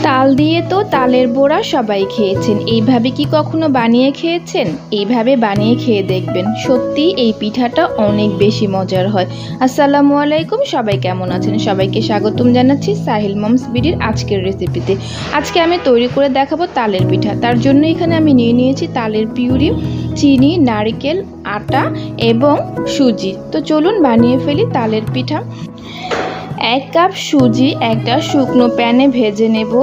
তাল দিয়ে তো তালের বড়া সবাই খেয়েছেন। এইভাবে কি কখনো বানিয়ে খেয়েছেন? এইভাবে বানিয়ে খেয়ে দেখবেন, সত্যি এই পিঠাটা অনেক বেশি মজার হয়। আসসালামু আলাইকুম, সবাই কেমন আছেন? সবাইকে স্বাগতম জানাচ্ছি সাহিল মমস বিডির আজকের রেসিপিতে। আজকে আমি তৈরি করে দেখাবো তালের পিঠা। তার জন্য এখানে আমি নিয়ে নিয়েছি তালের পিউরি, চিনি, নারকেল, আটা এবং সুজি। তো চলুন বানিয়ে ফেলি তালের পিঠা। 1 কাপ সুজি একটা শুকনো প্যানে ভেজে নেব।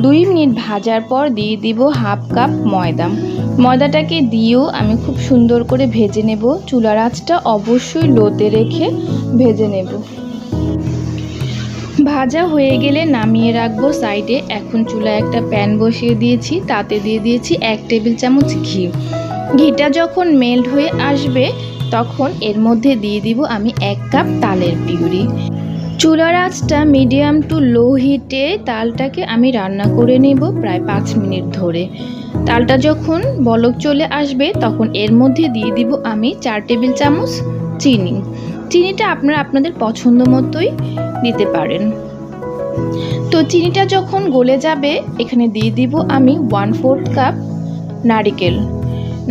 2 মিনিট ভাজার পর দিয়ে দিব হাফ কাপ ময়দা। ময়দাটাকে দিয়েও আমি খুব সুন্দর করে ভেজে নেব। চুলার আঁচটা অবশ্যই লোতে রেখে ভেজে নেব। ভাজা হয়ে গেলে নামিয়ে রাখবো সাইডে। এখন চুলায় একটা প্যান বসিয়ে দিয়েছি, তাতে দিয়ে দিয়েছি 1 টেবিল চামচ ঘি। ঘিটা যখন মেল্ট হয়ে আসবে তখন এর মধ্যে দিয়ে দিব আমি 1 কাপ তালের পিউরি। চুলার আঁচটা মিডিয়াম টু লো হিটে তালটাকে আমি রান্না করে নেব প্রায় 5 মিনিট ধরে। তালটা যখন বলক চলে আসবে তখন এর মধ্যে দিয়ে দিব আমি 4 টেবিল চামচ চিনি। চিনিটা আপনারা আপনাদের পছন্দ মতোই দিতে পারেন। তো চিনিটা যখন গলে যাবে এখানে দিয়ে দিব আমি 1/4 কাপ নারকেল।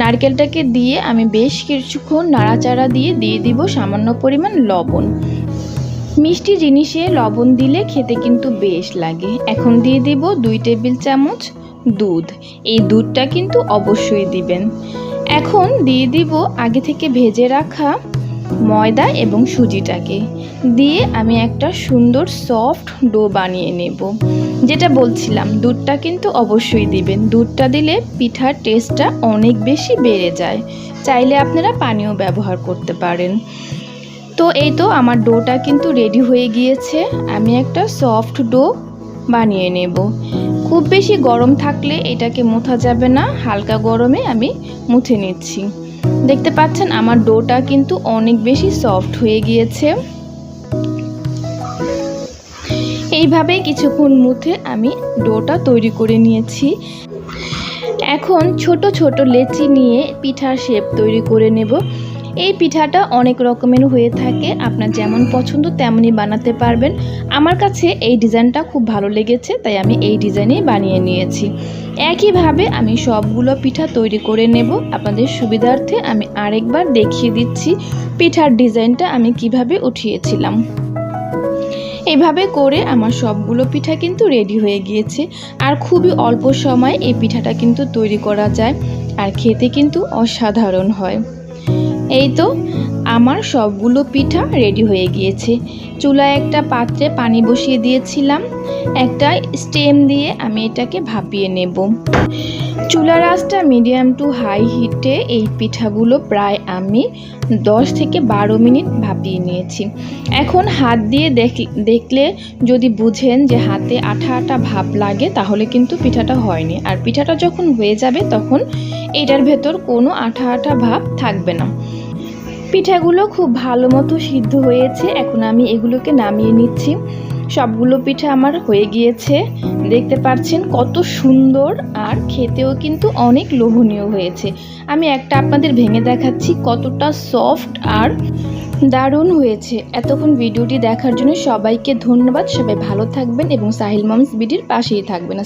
নারকেলটাকে দিয়ে আমি বেশ কিছুক্ষণ নাড়াচাড়া দিয়ে দিব সামান্য পরিমাণ লবণ। মিষ্টি জিনিসে লবণ দিলে খেতে কিন্তু বেশ লাগে। এখন দিয়ে দিব 2 টেবিল চামচ দুধ। এই দুধটা কিন্তু অবশ্যই দিবেন। এখন দিয়ে দিব আগে থেকে ভেজে রাখা ময়দা এবং সুজিটাকে দিয়ে আমি একটা সুন্দর সফট ডো বানিয়ে নেব। যেটা বলছিলাম, দুধটা কিন্তু অবশ্যই দিবেন। দুধটা দিলে পিঠার টেস্টটা অনেক বেশি বেড়ে যায়। চাইলে আপনারা পানিও ব্যবহার করতে পারেন। তো এই তো আমার ডোটা কিন্তু রেডি হয়ে গিয়েছে। আমি একটা সফট ডো বানিয়ে নেব। খুব বেশি গরম থাকলে এটাকে মুথা যাবে না, হালকা গরমে আমি মুথে নিচ্ছি। দেখতে পাচ্ছেন আমার ডোটা কিন্তু অনেক বেশি সফট হয়ে গিয়েছে। এইভাবে কিছুক্ষণ মুথে আমি ডোটা তৈরি করে নিয়েছি। এখন ছোট ছোট লেচি নিয়ে পিঠার শেপ তৈরি করে নেব। এই পিঠাটা অনেক রকমের হয়ে থাকে, আপনার যেমন পছন্দ তেমনই বানাতে পারবেন। আমার কাছে এই ডিজাইনটা খুব ভালো লেগেছে, তাই আমি এই ডিজাইনেই বানিয়ে নিয়েছি। একইভাবে আমি সবগুলো পিঠা তৈরি করে নেব। আপনাদের সুবিধার্থে আমি আরেকবার দেখিয়ে দিচ্ছি পিঠার ডিজাইনটা আমি কিভাবে উঠিয়েছিলাম। এইভাবে করে আমার সবগুলো পিঠা কিন্তু রেডি হয়ে গিয়েছে। আর খুবই অল্প সময় এই পিঠাটা কিন্তু তৈরি করা যায়, আর খেতে কিন্তু অসাধারণ হয়। এই তো আমার সবগুলো পিঠা রেডি হয়ে গিয়েছে। চুলায় একটা পাত্রে পানি বসিয়ে দিয়েছিলাম। একটা স্টেম দিয়ে আমি এটাকে ভাপিয়ে নেব। চুলার আঁচটা মিডিয়াম টু হাই হিটে এই পিঠাগুলো প্রায় আমি 10 থেকে 12 মিনিট ভাপিয়ে নিয়েছি। এখন হাত দিয়ে দেখলে যদি বুঝেন যে হাতে আঠা আঠা ভাব লাগে তাহলে কিন্তু পিঠাটা হয়নি। আর পিঠাটা যখন হয়ে যাবে তখন এটার ভেতর কোনো আঠা আঠা ভাব থাকবে না। পিঠাগুলো খুব ভালো মতো সিদ্ধ হয়েছে। এখন আমি এগুলোকে নামিয়ে নিচ্ছি। সবগুলো পিঠা আমার হয়ে গিয়েছে। দেখতে পাচ্ছেন কত সুন্দর, আর খেতেও কিন্তু অনেক লোভনীয় হয়েছে। আমি একটা আপনাদের ভেঙে দেখাচ্ছি কতটা সফট আর দারুণ হয়েছে। এতক্ষণ ভিডিওটি দেখার জন্য সবাইকে ধন্যবাদ। সবাই ভালো থাকবেন এবং সাহিল মমস বিডির পাশেই থাকবেন।